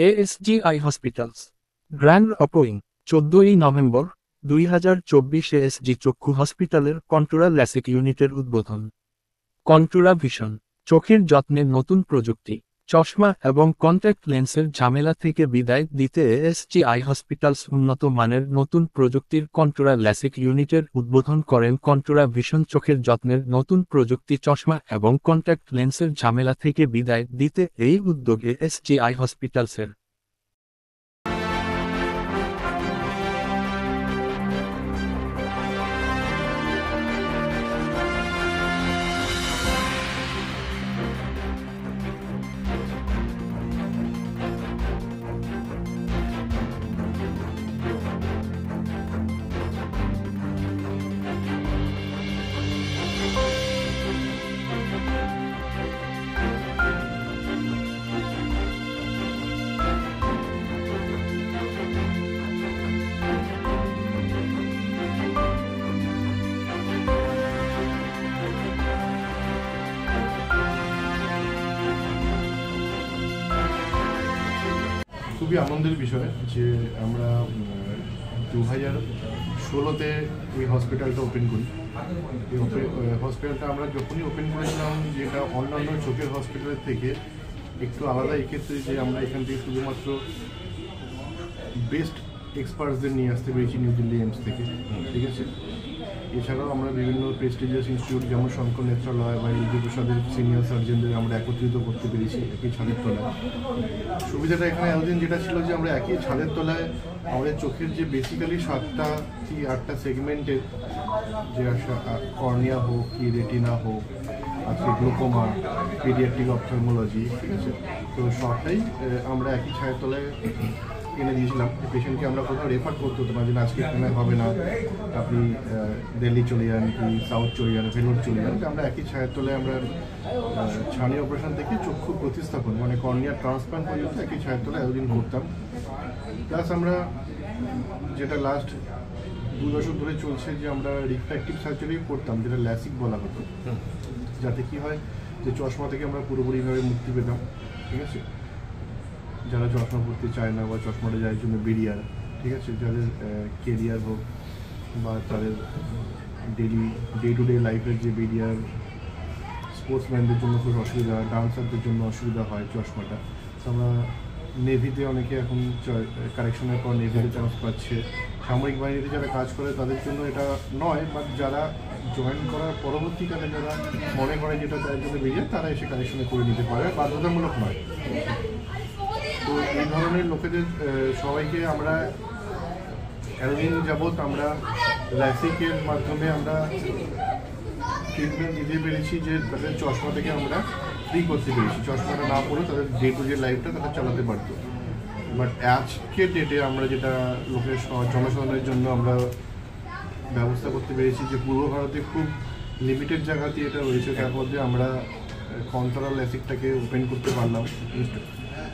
ASG eye hospitals grand opening 14ই November 2024 ASG চক্ষু হসপিটালের কন্টুরা ল্যাসিক ইউনিটের উদ্বোধন। কন্টুরা ভিশন চোখের যত্নের নতুন প্রযুক্তি, চশমা এবং কন্ট্যাক্ট লেন্সের ঝামেলা থেকে বিদায় দিতে এএসজি আই হসপিটালস উন্নত মানের নতুন প্রযুক্তির কন্টুরা ল্যাসিক ইউনিটের উদ্বোধন করেন। কন্টুরা ভিশন চোখের যত্নের নতুন প্রযুক্তি, চশমা এবং কন্ট্যাক্ট লেন্সের ঝামেলা থেকে বিদায় দিতে এই উদ্যোগ এএসজি আই হসপিটালসের। খুবই আনন্দের বিষয় যে আমরা 2016-তে এই হসপিটালটা ওপেন করি। এই হসপিটালটা আমরা যখনই ওপেন করেছিলাম, যেটা অন্যান্য চোখের হসপিটালের থেকে একটু আলাদা এক্ষেত্রে যে আমরা এখান থেকে শুধুমাত্র বেস্ট এক্সপার্টসদের নিয়ে আসতে পেরেছি নিউ দিল্লি এইমস থেকে, ঠিক আছে। এছাড়াও আমরা বিভিন্ন প্রেস্টিজিয়াস ইনস্টিটিউট যেমন শঙ্কর নেত্রালয় বা এলজি প্রসাদের সিনিয়র সার্জনদের আমরা একত্রিত করতে পেরেছি একই ছাদের তলায়। সুবিধাটা এখানে এতদিন যেটা ছিল যে আমরা একই ছাদের তলায় আমাদের চোখের যে বেসিক্যালি 7টা কি 8টা সেগমেন্টের, যে কর্নিয়া হোক কি রেটিনা হোক, আজকে গ্লুকোমা, পিডিয়াট্রিক অপথলমোলজি, ঠিক আছে, তো সবটাই আমরা একই ছাদের তলায় এনে দিয়েছিলাম। পেশেন্টকে আমরা কোথাও রেফার করতে হতো না যে আজকে এখানে হবে না, আপনি দিল্লি চলে যান কি সাউথ চলে যান, ভেলোর চলে যান। আমরা একই ছায়ের তলায় আমরা ছানি অপারেশন থেকে চক্ষু প্রতিস্থাপন মানে কর্নিয়ার ট্রান্সপ্লান্ট পর্যন্ত একই ছায়ের তলায় এতদিন করতাম। প্লাস আমরা যেটা লাস্ট 2 দশক ধরে চলছে যে আমরা রিফ্র্যাক্টিভ সার্জারি করতাম, যেটা ল্যাসিক বলা হতো, যাতে কি হয় যে চশমা থেকে আমরা পুরোপুরিভাবে মুক্তি পেতাম, ঠিক আছে। যারা চশমা পরতে চায় না বা চশমাটা যার জন্য বেরিয়ার, ঠিক আছে, যাদের কেরিয়ার হোক বা তাদের ডে টু ডে লাইফের যে বেরিয়ার, স্পোর্টসম্যানদের জন্য খুব অসুবিধা, ডান্সারদের জন্য অসুবিধা হয় চশমাটা। আমরা নেভিতে অনেকে এখন কারেকশনের পর নেভিতে চান্স পাচ্ছে। সামরিক বাহিনীতে যারা কাজ করে তাদের জন্য এটা নয়, বাট যারা জয়েন করার পরবর্তীকালে যারা মনে করে যেটা তাদের জন্য বেরিয়ার, তারা এসে কারেকশনে করে নিতে পারে, বাধ্যতামূলক নয়। তো এই ধরনের লোকেদের সবাইকে আমরা এতদিন যাবৎ আমরা ল্যাসিকের মাধ্যমে আমরা ট্রিটমেন্ট দিতে পেরেছি, যে তাদের চশমা থেকে আমরা ফ্রি করতে পেরেছি। চশমাটা না পড়ে তাদের ডে টু ডে লাইফটা তারা চালাতে পারতো। বাট আজকে ডেটে আমরা যেটা লোকের জনসাধারণের জন্য আমরা ব্যবস্থা করতে পেরেছি, যে পূর্ব ভারতে খুব লিমিটেড জায়গাতে এটা রয়েছে, তার মধ্যে আমরা কন্ট্রোল ল্যাসিকটাকে ওপেন করতে পারলাম,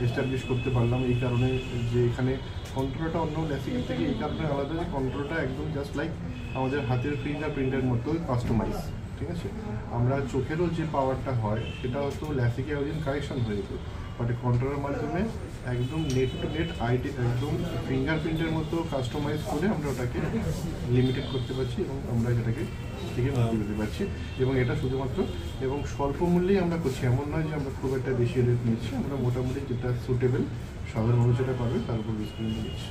এস্টাবলিশ করতে পারলাম। এই কারণে যে এখানে কন্ট্রোলটা অন্য ল্যাসিকের থেকে এই কারণে আলাদা যে কন্ট্রোলটা একদম জাস্ট লাইক আমাদের হাতের প্রিন্টের মতো কাস্টমাইজ, ঠিক আছে। আমরা চোখেরও যে পাওয়ারটা হয় সেটা হয়তো ল্যাসিকে একদিন কারেকশন হয়ে যেত, বাট কন্ট্রোলের মাধ্যমে একদম নেট টু নেট আইডি একদম ফিঙ্গারপ্রিন্টের মতো কাস্টমাইজ করে আমরা ওটাকে লিমিটেড করতে পারছি এবং আমরা এটাকে থেকে মুক্তি পেতে পারছি। এবং এটা শুধুমাত্র এবং স্বল্প মূল্যেই আমরা করছি, এমন নয় যে আমরা খুব একটা বেশি রেট নিচ্ছি। আমরা মোটামুটি যেটা সুটেবল সাধারণ মানুষ যেটা পাবে তার উপর ডিসকাউন্ট নিচ্ছি।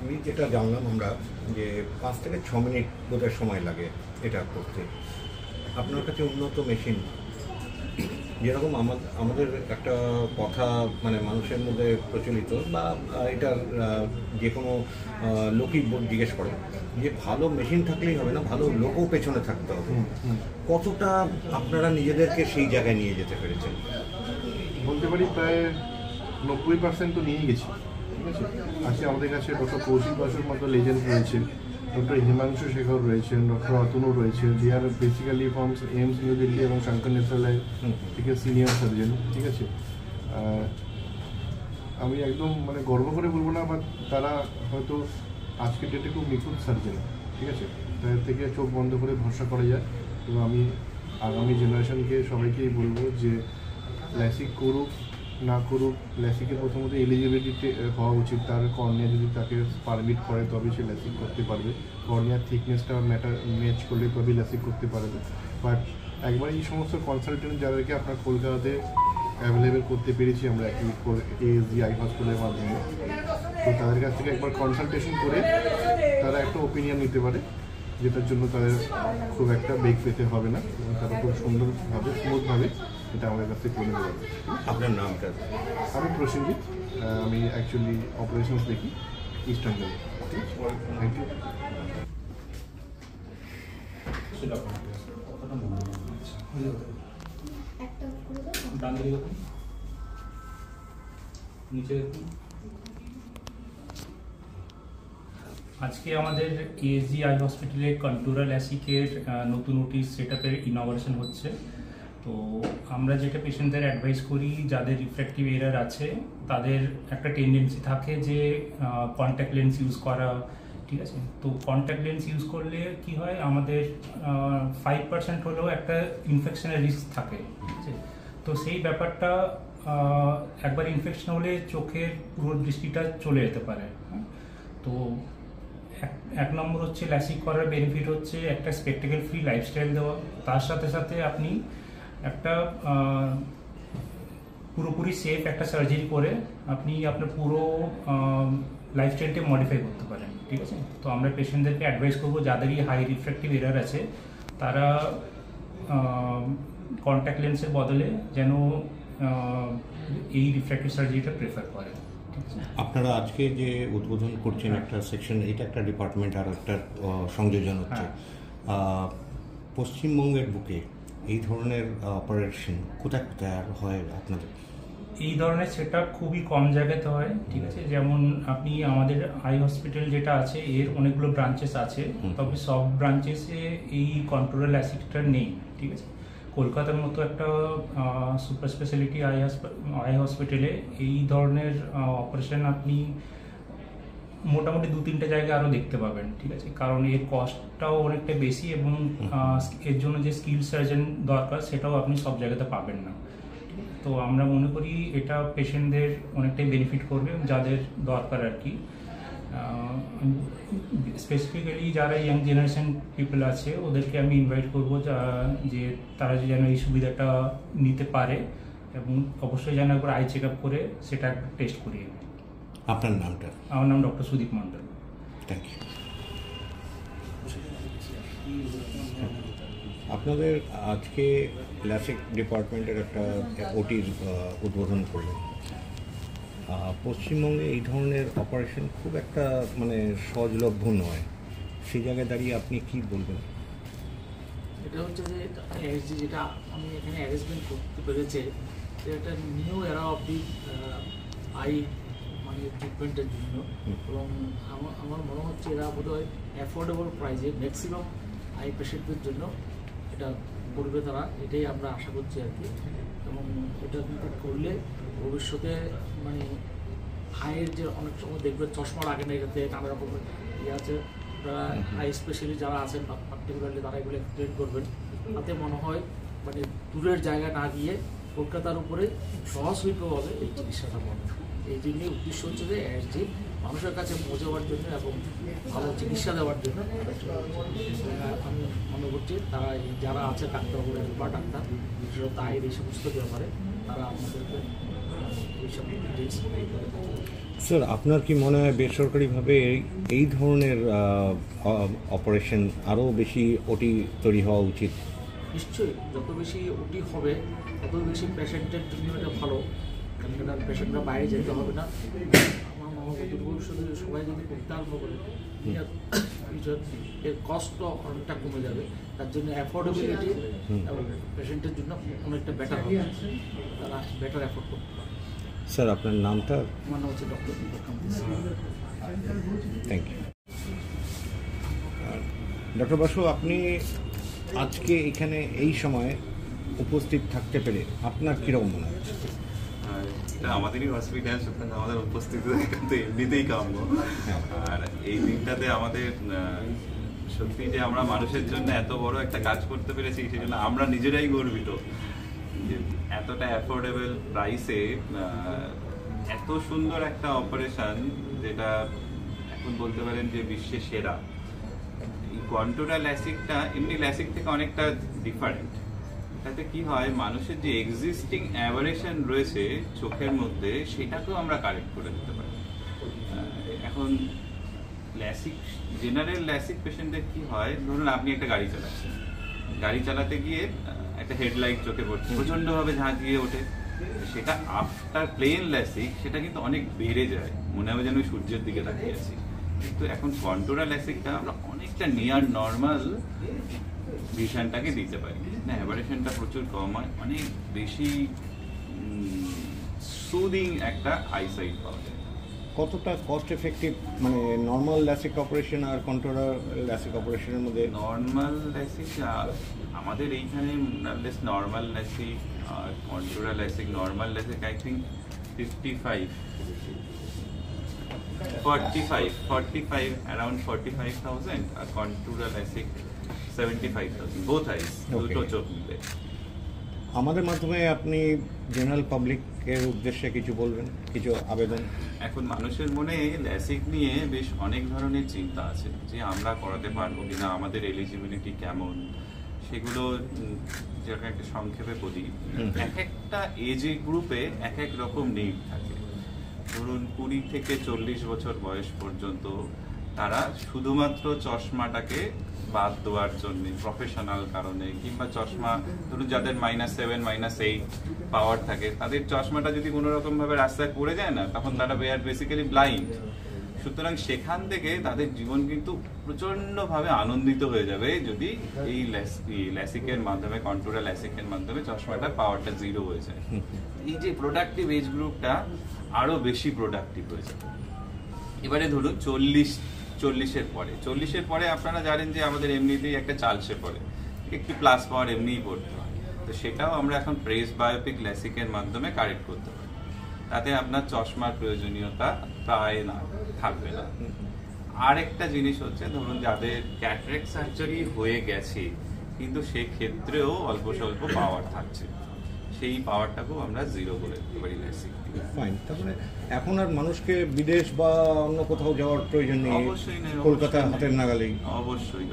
আমি যেটা জানলাম আমরা যে 5 থেকে 6 মিনিট বোধহয় সময় লাগে এটা করতে। আপনার কাছে উন্নত মেশিন, যেরকম আমাদের একটা কথা মানে মানুষের মধ্যে প্রচলিত বা এটার যে কোনো লোকই জিজ্ঞেস করে যে ভালো মেশিন থাকলেই হবে না, ভালো লোকও পেছনে থাকতে হবে। কতটা আপনারা নিজেদেরকে সেই জায়গায় নিয়ে যেতে পেরেছেন? বলতে পারি প্রায় 90% তো নিয়ে গেছি, ঠিক আছে। আজকে আমাদের কাছে ডক্টর কৌশিক বাসুর মতো লেজেন্ড রয়েছেন, ডক্টর হিমাংশু শেখর রয়েছেন, ডক্টর অতনু রয়েছেন, they are basically from AIIMS New Delhi এবং শঙ্কর নেত্রালয় থেকে সিনিয়র সার্জন, ঠিক আছে। আমি একদম মানে গর্ব করে বলবো না, বাট তারা হয়তো আজকের ডেটে খুব নিখুঁত সার্জন, ঠিক আছে। তাদের থেকে চোখ বন্ধ করে ভরসা করা যায়। এবং আমি আগামী জেনারেশনকে সবাইকেই বলবো যে ল্যাসিক করুক, না করুক, ল্যাসিকে প্রথমত এলিজিবিলিটি হওয়া উচিত। তার কর্নিয়া যদি তাকে পারমিট করে তবে সে ল্যাসিক করতে পারবে, কর্নিয়ার থিকনেসটা ম্যাচ করলে তবে ল্যাসিক করতে পারবে। বাট একবার এই সমস্ত কনসালটেন্ট যাদেরকে আপনার কলকাতাতে অ্যাভেলেবেল করতে পেরেছি আমরা ASG আই হসপিটালের মাধ্যমে, তো তাদের কাছ থেকে একবার কনসালটেশন করে তারা একটা ওপিনিয়ন নিতে পারে, যেটার জন্য তাদের খুব একটা বেগ পেতে হবে না এবং তারা খুব সুন্দরভাবে স্মুথভাবে এটা আমাদের কাছ থেকে করে নিতে পারবে। আপনার নামটা? আমি প্রসেনজিৎ, আমি অ্যাকচুয়ালি অপারেশনস দেখি ইস্টার্ন জেলে। Thank you. আজকে আমাদের ASG আই হসপিটালে কন্টুরা ল্যাসিকের নতুন ওটি সেটআপের ইনঅগারেশন হচ্ছে। তো আমরা যেটা পেশেন্টদের অ্যাডভাইস করি, যাদের রিফ্র্যাক্টিভ এরার আছে তাদের একটা টেন্ডেন্সি থাকে যে কন্ট্যাক্ট লেন্স ইউজ করা, ঠিক আছে? তো কন্ট্যাক্ট লেন্স ইউজ করলে কি হয়, আমাদের 5% হলেও একটা ইনফেকশনের রিস্ক থাকে, ঠিক আছে? তো সেই ব্যাপারটা একবার ইনফেকশন হলে চোখের পুরো দৃষ্টিটা চলে যেতে পারে। তো এক নম্বর হচ্ছে ল্যাসিক করার বেনিফিট হচ্ছে একটা স্পেকটেকল ফ্রি লাইফস্টাইল দেওয়া, তার সাথে সাথে আপনি একটা পুরোপুরি সেফ একটা সার্জারি করে আপনি আপনার পুরো লাইফস্টাইলটা মডিফাই করতে পারেন, ঠিক আছে? তো আমরা পেশেন্টদেরকে অ্যাডভাইস করবো যাদেরই হাই রিফ্র্যাক্টিভ এরার আছে তারা কন্ট্যাক্ট লেন্সের বদলে যেন এই রিফ্র্যাক্টিভ সার্জারিটা প্রেফার করে। আপনারা আজকে যে উদ্বোধন করছেন একটা সেকশন, এটা একটা ডিপার্টমেন্ট আর একটা সংযোজন হচ্ছে, পশ্চিমবঙ্গের বুকে এই ধরনের অপারেশন কোথায় কোথায় আর হয় আপনাদের? এই ধরনের সেটআপ খুবই কম জায়গাতে হয়, ঠিক আছে? যেমন আপনি আমাদের আই হসপিটাল যেটা আছে এর অনেকগুলো ব্রাঞ্চেস আছে, তবে সব ব্রাঞ্চেসে এই কন্ট্রোল অ্যাসিস্টটা নেই, ঠিক আছে? কলকাতার মতো একটা সুপার স্পেশালিটি আই হসপিটালে এই ধরনের অপারেশন আপনি মোটামুটি 2-3টে জায়গায় আরও দেখতে পাবেন, ঠিক আছে? কারণ এর কস্টটাও অনেকটা বেশি এবং এর জন্য যে স্কিল সার্জন দরকার সেটাও আপনি সব জায়গাতে পাবেন না। তো আমরা মনে করি এটা পেশেন্টদের অনেকটাই বেনিফিট করবে যাদের দরকার আর কি। স্পেসিফিক্যালি যারা ইয়াং জেনারেশন পিপল আছে ওদেরকে আমি ইনভাইট করবো যে তারা যেন এই সুবিধাটা নিতে পারে এবং অবশ্যই যেন একবার আই চেক আপ করে সেটা একটা টেস্ট করিয়ে। আপনার নামটা? আমার নাম doctor Sudip Mondal. Thank you. আপনাদের আজকে ল্যাসিক ডিপার্টমেন্টের একটা ওটির উদ্বোধন করলেন। পশ্চিমবঙ্গে এই ধরনের অপারেশন খুব একটা মানে সহজলভ্য নয়, সেই জায়গায় দাঁড়িয়ে আপনি কি বলবেন? এটা হচ্ছে যে ASG যেটা আমি এখানে অ্যারেঞ্জমেন্ট করতে পেরেছে, এটা নিউ এরা অফ দি আই মানে ট্রিটমেন্টের জন্য, এবং আমার মনে হচ্ছে এরা বোধহয় অ্যাফোর্ডেবল প্রাইসে ম্যাক্সিমাম আই পেশেন্টদের জন্য এটা করবে তারা, এটাই আমরা আশা করছি আর কি। এবং এটা কিন্তু করলে ভবিষ্যতে মানে আয়ের যে অনেক সময় দেখবে চশমা লাগে না, এটাতে নানা রকমের ইয়ে আছে, ওরা আই স্পেশালিস্ট যারা আছেন পার্টিকুলারলি তারা এগুলো এক্সপ্লেন করবেন, তাতে মনে হয় মানে দূরের জায়গায় না গিয়ে কলকাতার উপরে সহজলভ্যভাবে এই চিকিৎসাটা পাবে। এই জন্যই উদ্দেশ্য হচ্ছে যে ASG মানুষের কাছে পৌঁছাবার জন্য এবং ভালো চিকিৎসা দেওয়ার জন্য আমি মনে করছি তারা যারা আছে ডাক্তারবাবু বা ডাক্তার বিশেষত আয়ের এই সমস্ত ব্যাপারে তারা আমাদেরকে এইসব ডিটেলস। স্যার, আপনার কি মনে হয় বেসরকারিভাবে এই ধরনের অপারেশন আরও বেশি ওটি তৈরি হওয়া উচিত? নিশ্চয়ই, যত বেশি ওটি হবে তত বেশি পেশেন্টের জন্য এটা ভালো, কারণ এটা পেশেন্টরা বাইরে যেতে হবে না। আমার মনে হয় ভবিষ্যতে সবাই যদি করতে আরম্ভ করে এর কস্টও অনেকটা কমে যাবে, তার জন্য অ্যাফোর্ডেবিলিটি এবং পেশেন্টের জন্য অনেকটা বেটার হবে, তারা বেটার অ্যাফোর্ড করতে পারে। স্যার, আপনার নামটা? আমার নাম হচ্ছে doctor Dipak Kanti. Thank you. Doctor Basu, আপনি আজকে এখানে এই সময় উপস্থিত থাকতে পেরে আপনার কীরকম মনে হচ্ছে? এটা আমাদেরই হসপিটাল, সুতরাং আমাদের উপস্থিতি কিন্তু এমনিতেই কাম্য। আর এই দিনটাতে আমাদের সত্যি যে আমরা মানুষের জন্য এত বড় একটা কাজ করতে পেরেছি সেজন্য আমরা নিজেরাই গর্বিত। এতটা অ্যাফোর্ডেবল প্রাইসে এত সুন্দর একটা অপারেশন, যেটা এখন বলতে পারেন যে বিশ্বের সেরা। এই কন্ট্যুরা ল্যাসিকটা এমনি ল্যাসিক থেকে অনেকটা ডিফারেন্ট। এটাতে কি হয়, মানুষের যে এক্সিস্টিং অ্যাভারেশন রয়েছে চোখের মধ্যে, সেটাকেও আমরা কারেক্ট করে দিতে পারি। এখন ল্যাসিক, জেনারেল ল্যাসিক পেশেন্টদের কি হয়, ধরুন আপনি একটা গাড়ি চালাচ্ছেন, গাড়ি চালাতে গিয়ে একটা হেডলাইট চোখে পড়ছে, প্রচন্ডভাবে ঝাঁকিয়ে ওঠে, সেটা আফটার প্লেন ল্যাসিক সেটা কিন্তু অনেক বেড়ে যায়, মনে হবে যেন সূর্যের দিকে তাকিয়ে আছি। কিন্তু এখন কন্ট্যুরা ল্যাসিকটা আমরা অনেকটা নিয়ার নর্মাল ভিশনটাকে দিতে পারি, না অ্যাভারেশনটা প্রচুর কম হয়, অনেক বেশি সুদিং একটা আইসাইট পাওয়া যায়। কতটা কস্ট এফেক্টিভ মানে নর্মাল ল্যাসিক অপারেশন আর কন্ট্রোলার ল্যাসিক অপারেশনের মধ্যে? নর্মাল ল্যাসিক আমাদের এইখানে নর্মাল ল্যাসিক আর Contoura LASIK, normal LASIK I think 45 around 45,000 আর কন্ট্যুরা ল্যাসিক 75,000, বোথ আইস, দুটো চোখ মিলে। আমাদের মাধ্যমে আপনি জেনারেল পাবলিকের উদ্দেশ্যে কিছু বলবেন, কিছু আবেদন? এখন মানুষের মনে ল্যাসিক নিয়ে বেশ অনেক ধরনের চিন্তা আছে, যে আমরা করাতে পারবো কিনা, আমাদের এলিজিবিলিটি কেমন, সেগুলো যেটা একটা সংক্ষেপে বলি। এক একটা এজ গ্রুপে এক এক রকম নিড থাকে। ধরুন 20 থেকে 40 বছর বয়স পর্যন্ত তারা শুধুমাত্র চশমাটাকে বাদ দেওয়ার জন্য প্রফেশনাল কারণে, কিংবা চশমা ধরুন যাদের -7 -8 পাওয়ার থাকে, তাদের চশমাটা যদি কোনো রকম ভাবে রাস্তায় পড়ে যায় না, তখন তারা বেসিক্যালি ব্লাইন্ড। সুতরাং সেখান থেকে তাদের জীবন কিন্তু প্রচন্ড ভাবে আনন্দিত হয়ে যাবে যদি এই ল্যাসিকের মাধ্যমে, কন্ট্যুরা ল্যাসিকের মাধ্যমে চশমাটা পাওয়ারটা 0 হয়ে যায়। এই যে প্রোডাক্টিভ এজ গ্রুপটা আরো বেশি প্রোডাক্টিভ হয়ে যাবে। এবারে ধরুন 40-এর পরে আপনারা জানেন যে আমাদের এমনিতেই একটা চালসে পড়ে, একটু প্লাস পাওয়ার এমনিই পড়তে হয়, তো সেটাও আমরা এখন প্রেস বায়োপিক ল্যাসিকের মাধ্যমে কারেক্ট করতে পারি। তাতে আপনার চশমার প্রয়োজনীয়তা প্রায় না থাকবে না। আর একটা জিনিস হচ্ছে, ধরুন যাদের ক্যাটারাক্ট সার্জারি হয়ে গেছে কিন্তু সেক্ষেত্রেও অল্প স্বল্প পাওয়ার থাকছে, সেই পাওয়ারটাকেও আমরা 0 করে দিতে পারি ল্যাসিক। ফাইন, তারপরে এখন আর মানুষকে বিদেশ বা অন্য কোথাও যাওয়ার প্রয়োজন নেই, অবশ্যই নেই, কলকাতা হাতের নাগালেই। অবশ্যই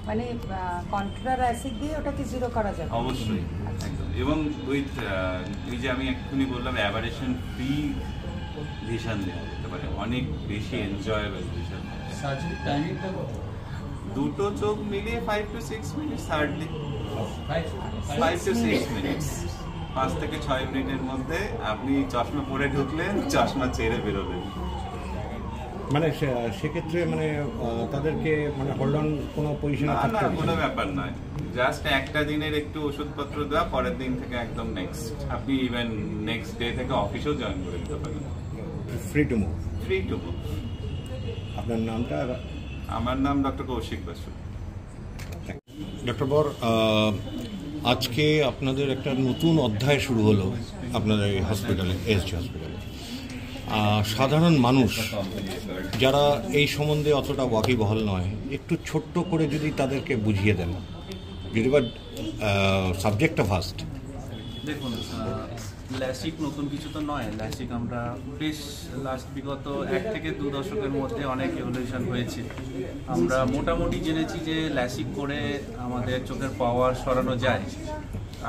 মানে কন্ট্রোলার ল্যাসিক দিয়ে ওটাকে 0 করা যাবে? অবশ্যই, একদম। এবং উইথ এই যে আমি এক্ষুনি বললাম অ্যাভারেশন ফ্রি ভিশন দেওয়া যেতে পারে, অনেক বেশি এনজয়েবল ভিশন। সার্জারি টাইমিংটা দুটো চোখ মিলিয়ে 5 to 6 minutes, hardly 5 to 6 minutes, 5 থেকে 6 মিনিটের মধ্যে আপনি চশমা পরে ঢুকলেন, চশমা ছেড়ে বেরোলেন। মানে সেক্ষেত্রে মানে তাদেরকে মানে হোল্ড অন কোনো পজিশনে থাকতে হবে? কোনো ব্যাপার নয়, জাস্ট একটা দিনের একটু ওষুধপত্র দেওয়া, পরের দিন থেকে একদম নেক্সট, আপনি ইভেন নেক্সট ডে থেকে অফিসেও জয়েন করে দিতে পারেন। Free to move. আপনার নামটা? আমার নাম ডক্টর কৌশিক বসু। ডক্টর বর, আজকে আপনাদের একটা নতুন অধ্যায় শুরু হলো আপনাদের এই হসপিটালে, এসজি হসপিটালে। সাধারণ মানুষ যারা এই সম্বন্ধে অতটা ওয়াকিবহাল নয়, একটু ছোট্ট করে যদি তাদেরকে বুঝিয়ে দেন, যদি বা সাবজেক্টটা ফার্স্ট। দেখুন, ল্যাসিক নতুন কিছু তো নয়। ল্যাসিক আমরা বেশ বিগত 1 থেকে 2 দশকের মধ্যে অনেক এভলিউশন হয়েছে। আমরা মোটামুটি জেনেছি যে ল্যাসিক করে আমাদের চোখের পাওয়ার সরানো যায়।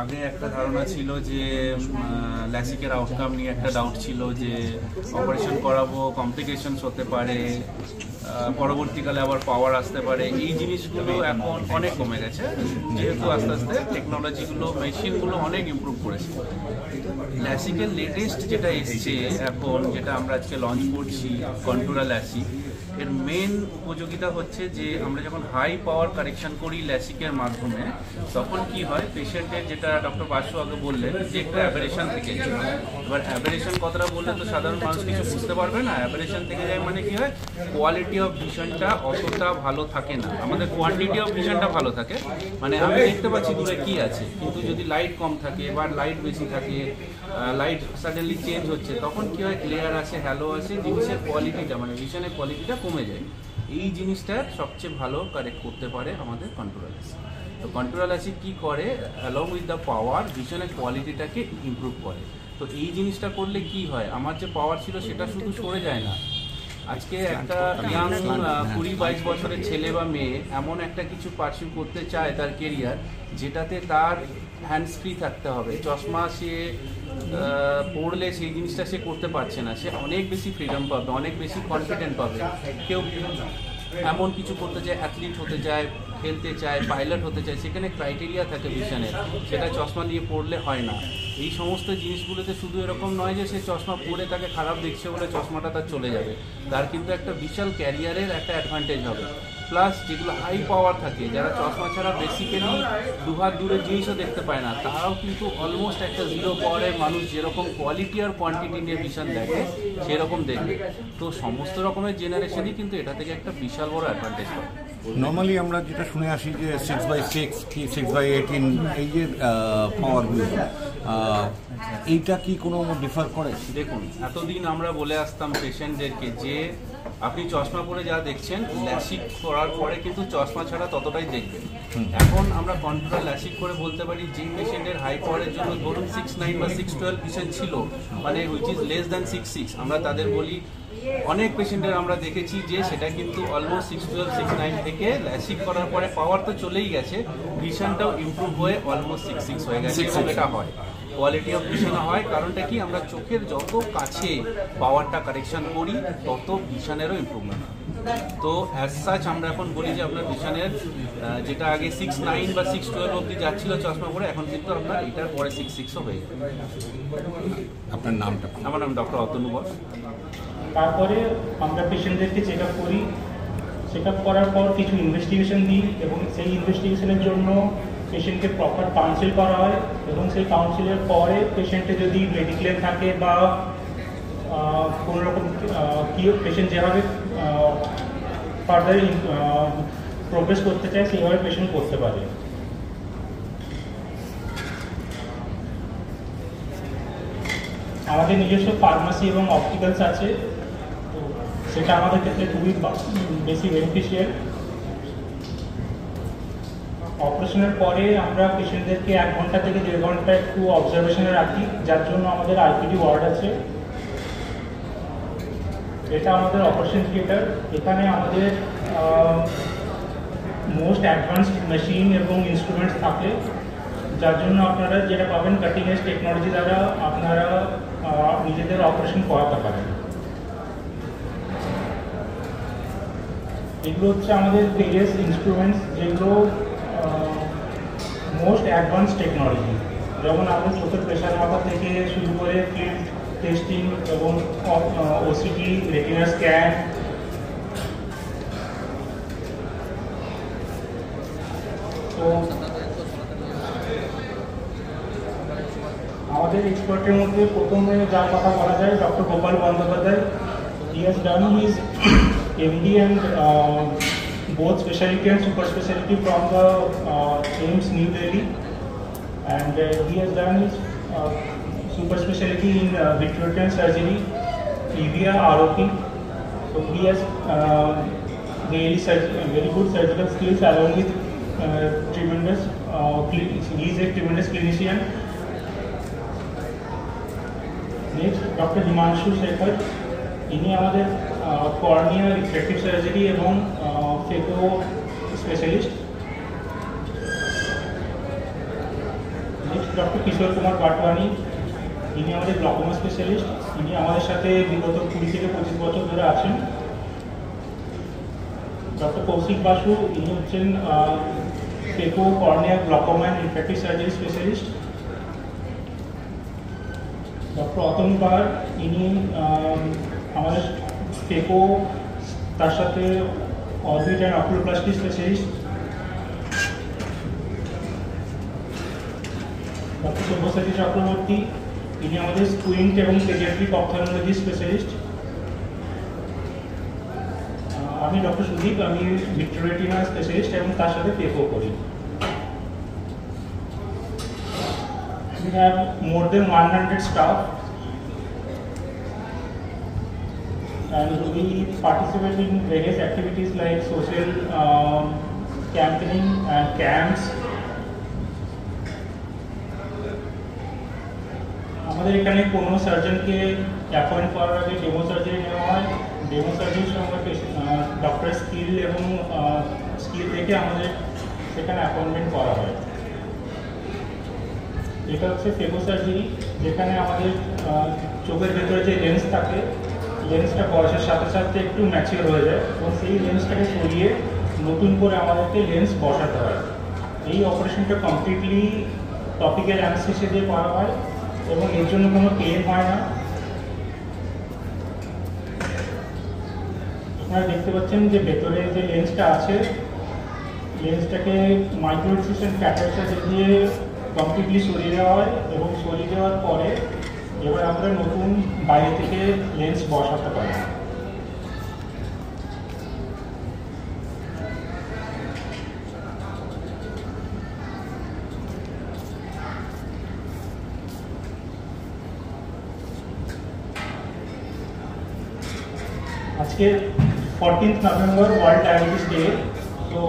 আগে একটা ধারণা ছিল যে ল্যাসিকের আউটকাম নিয়ে একটা ডাউট ছিল যে অপারেশন করাবো, কমপ্লিকেশনস হতে পারে, পরবর্তীকালে আবার পাওয়ার আসতে পারে। এই জিনিসগুলো এখন অনেক কমে গেছে, যেহেতু আস্তে আস্তে টেকনোলজিগুলো, মেশিনগুলো অনেক ইমপ্রুভ করেছে। ল্যাসিকের লেটেস্ট যেটা এসছে এখন, যেটা আমরা আজকে লঞ্চ করছি, কন্ট্যুরা ল্যাসিক, এর মেন উপযোগিতা হচ্ছে যে আমরা যখন হাই পাওয়ার কারেকশন করি ল্যাসিকের মাধ্যমে, তখন কি হয়, পেশেন্টের, যেটা ডক্টর বাসু আগে বললেন, যে একটা অ্যাবেরেশন থেকে যায়। এবার অ্যাবেরেশন কথাটা বললে তো সাধারণ মানুষ কিছু বুঝতে পারবে না। অ্যাবেরেশন থেকে যায় মানে কি হয়, কোয়ালিটি অফ ভিশনটা অতটা ভালো থাকে না, আমাদের কোয়ান্টিটি অফ ভিশনটা ভালো থাকে। মানে আমি দেখতে পাচ্ছি দূরে কি আছে, কিন্তু যদি লাইট কম থাকে বা লাইট বেশি থাকে, লাইট সাডেনলি চেঞ্জ হচ্ছে, তখন কি হয়, ক্লিয়ার আসে, হ্যালো আসে, জিনিসের কোয়ালিটিটা, মানে ভিশনের কোয়ালিটিটা কমে যায়। এই জিনিসটা সবচেয়ে ভালো কারেক্ট করতে পারে আমাদের কন্ট্রোলার ল্যাসিক। তো কন্ট্রোল ল্যাসিক কী করে, অ্যালং উইথ দ্য পাওয়ার ভিশনের কোয়ালিটিটাকে ইমপ্রুভ করে। তো এই জিনিসটা করলে কি হয়, আমার যে পাওয়ার ছিল সেটা শুধু সরে যায় না, আজকে একটা ইয়াং 20-22 বছরের ছেলে বা মেয়ে এমন একটা কিছু পারসিউ করতে চায় তার কেরিয়ার, যেটাতে তার হ্যান্ডস ফ্রি থাকতে হবে, চশমা সে পড়লে সেই জিনিসটা সে করতে পারছে না, সে অনেক বেশি ফ্রিডম পাবে, অনেক বেশি কনফিডেন্ট পাবে। কেউ এমন কিছু করতে চায়, অ্যাথলিট হতে চায়, খেলতে চায়, পাইলট হতে চায়, সেখানে ক্রাইটেরিয়া থাকে ভিশনের, সেটা চশমা নিয়ে পড়লে হয় না। এই সমস্ত জিনিসগুলোতে শুধু এরকম নয় যে সে চশমা পরে তাকে খারাপ দেখছে বলে চশমাটা তার চলে যাবে, তার কিন্তু একটা বিশাল ক্যারিয়ারের একটা অ্যাডভান্টেজ হবে। প্লাস যেগুলো হাই পাওয়ার থাকে, যারা চশমা ছাড়া বেসিক্যালি দুহাত দূরের জিনিসও দেখতে পায় না, তারাও কিন্তু অলমোস্ট একটা জিরো পাওয়ারের মানুষ যেরকম কোয়ালিটি আর কোয়ান্টিটি নিয়ে ভিশন দেখে সেরকম দেখবে। তো সমস্ত রকমের জেনারেশনই কিন্তু এটা থেকে একটা বিশাল বড় অ্যাডভান্টেজ পাবে। নর্মালি আমরা যেটা শুনে আসি যে 6/6 কি 6/18 এই যে পাওয়ারগুলো, এইটা কি কোনো ডিফার করে? দেখুন, এতদিন আমরা বলে আসতাম পেশেন্টদেরকে যে আপনি চশমা পরে যা দেখছেন, ল্যাসিক করার পরে কিন্তু চশমা ছাড়া ততটাই দেখবেন। এখন আমরা কন্ট্রোল ল্যাসিক করে বলতে পারি যে পেশেন্টের হাই পাওয়ারের জন্য ধরুন 6/9 বা 6/12 ভিশন ছিল, মানে হুইচ ইজ লেস দ্যান 6/6, আমরা তাদের বলি, অনেক পেশেন্টের আমরা দেখেছি যে সেটা কিন্তু অলমোস্ট 6/12 6/9 থেকে ল্যাসিক করার পরে পাওয়ার তো চলেই গেছে, ভিশনটাও ইমপ্রুভ হয়ে অলমোস্ট 6/6 হয়ে গেছে। এটা হয় কোয়ালিটি অফ ভিশন হয়, কারণটা কি, আমরা চোখের যত কাছে পাওয়ারটা কারেকশন করি তত ভিশনেরও ইমপ্রুভমেন্ট হয়। তো অ্যাজ সাচ আমরা এখন বলি যে আপনার ভিশনের যেটা আগে 6/9 বা 6/12 অবধি যাচ্ছিল চশমা পরে, এখন কিন্তু আপনার এটার পরে 6/6ও হয়ে যাবে। আপনার নামটা? আমার নাম ডক্টর অতনু বস। তারপরে আমরা পেশেন্টদেরকে চেক আপ করি, চেক আপ করার পর কিছু ইনভেস্টিগেশন দিই এবং সেই ইনভেস্টিগেশনের জন্য পেশেন্টকে প্রপার কাউন্সিল করা হয় এবং সেই কাউন্সিলের পরে পেশেন্টে যদি মেডিক্লেম থাকে বা কোনো রকম কি পেশেন্ট যেভাবে ফার্দার প্রোগ্রেস করতে চায় সেইভাবে পেশেন্ট করতে পারে। আমাদের নিজস্ব ফার্মাসি এবং অপটিক্যালস আছে, তো সেটা আমাদের ক্ষেত্রে খুবই বেশি বেনিফিশিয়াল। অপারেশনের পরে আমরা পেশেন্টদেরকে 1 ঘন্টা থেকে 1.5 ঘন্টা একটু অবজারভেশনে রাখি, যার জন্য আমাদের আইপিডি ওয়ার্ড আছে। এটা আমাদের অপারেশন থিয়েটার, এখানে আমাদের মোস্ট অ্যাডভান্সড মেশিন এবং ইনস্ট্রুমেন্টস থাকে, যার জন্য আপনারা যেটা পাবেন কাটিং এজ টেকনোলজি দ্বারা আপনারা নিজেদের অপারেশন করাতে পারেন। এগুলো হচ্ছে আমাদের ভেরিয়াস ইনস্ট্রুমেন্টস, যেগুলো মোস্ট অ্যাডভান্স টেকনোলজি, যেমন আমাদের চোখের প্রেশার মাপা থেকে শুরু করে ফিল্ড টেস্টিং এবং ওসিটি, রেটিনা স্ক্যান। তো আমাদের এক্সপার্টের মধ্যে প্রথমে যার কথা বলা যায় doctor Gopal Bandyopadhyay. He has done his MD and both specialty and super specialty from the AIIMS New Delhi, and he has done his super specialty in vitreoretinal surgery, EVA, ROP. So he has very good surgical skills along with tremendous. He is a tremendous clinician. Next, Dr. Himanshu Shekhar. ইনি আমাদের cornea refractive surgery এবং phaco specialist. Next doctor Kishore Kumar পাটওয়ানি, ইনি আমাদের glaucoma specialist. ইনি আমাদের সাথে বিগত 20 থেকে 25 বছর ধরে আছেন। ডক্টর কৌশিক বাসু, ইনি হচ্ছেন phaco, cornea, glaucoma and refractive surgery specialist. Doctor Atanu পাহাড়, ইনি আমাদের ফেকো, তার সাথে orbit and oculoplasty specialist. Doctor Sabyasachi Chakraborty, ইনি আমাদের স্কুইন্ট এবং পেডিয়াট্রিক অপথলমোলজি স্পেশালিস্ট। আমি ডক্টর সুদীপ, আমি ভিট্রোরেটিনা স্পেশালিস্ট এবং তার সাথে ফেকো করি। We have more than 100 staff, and we participate in various activities like social campaigning and camps আমাদের এখানে কোনো সার্জনকে অ্যাপয়েন্ট করার আগে ডেমো সার্জারি নেওয়া হয়। ডেমো সার্জারির সময় ডক্টর স্কিল এবং স্কিল দেখে আমাদের সেখানে অ্যাপয়েন্টমেন্ট করা হয়। এটা হচ্ছে ফেকো সার্জারি, যেখানে আমাদের চোখের ভেতরে যে লেন্স থাকে, লেন্সটা বয়সের সাথে সাথে একটু ম্যাচিওর হয়ে যায় এবং সেই লেন্সটাকে সরিয়ে নতুন করে আমাদেরকে লেন্স বসাতে হয়। এই অপারেশনটা কমপ্লিটলি টপিক্যাল অ্যানেস্থেসিয়া দিয়ে করা হয় এবং এর জন্য কোনো পেন হয় না। আপনারা দেখতে পাচ্ছেন যে ভেতরে যে লেন্সটা আছে, লেন্সটাকে মাইক্রো ইনসিশন ক্যাটারটা দিয়ে কমপ্লিটলি সরিয়ে দেওয়া হয় এবং সরিয়ে দেওয়ার পরে এবার আমরা নতুন বাইরে থেকে লেন্স বসাতে পারি। আজকে 14th November world diabetes day. তো